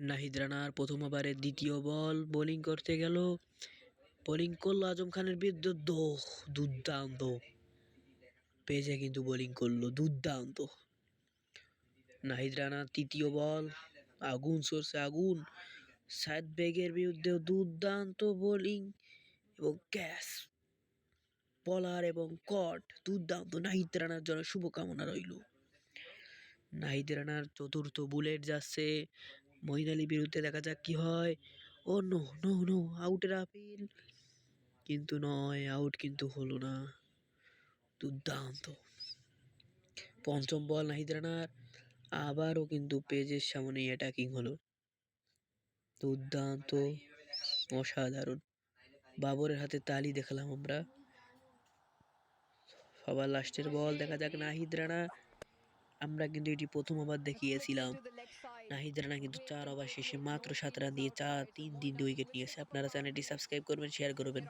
নাহিদ রানার প্রথম ওভারের দ্বিতীয় বল বোলিং করতে গেল। বোলিং করলো আজম খানের বিরুদ্ধে, দুর্দান্ত পেজে কিন্তু বোলিং করলো, দুর্দান্ত। নাহিদ রানার তৃতীয় বল, আগুন সরছে আগুন। সায়েদ বেগের বিরুদ্ধেও দুর্দান্ত বোলিং এবং ক্যাচ, বলার এবং কট, দুর্দান্ত। নাহিদ রানার জন্য শুভকামনা রইল। নাহিদ রানার চতুর্থ বুলেট যাচ্ছে মঈন আলীর বিরুদ্ধে, দেখা যাক কি হয়। ও নো নো নো, আউটের আপিল, কিন্তু নয়, আউট কিন্তু হলো না। দুর্দান্ত। পঞ্চম বল নাহিদ রানার, আবারও কিন্তু পেজের সামনে অ্যাটাকিং হলো, দুর্দান্ত, অসাধারণ। বাবরের হাতে তালি দেখালাম আমরা। সবার লাস্টের বল, দেখা যাক নাহিদ রানা। আমরা কিন্তু এটি প্রথম ওভার দেখিয়েছিলাম। নাহিদ রানা কিন্তু 4 ওভার শেষে মাত্র 7 রান দিয়ে 3 উইকেট নিয়েছে। আপনারা চ্যানেলটি সাবস্ক্রাইব করবেন, শেয়ার করবেন।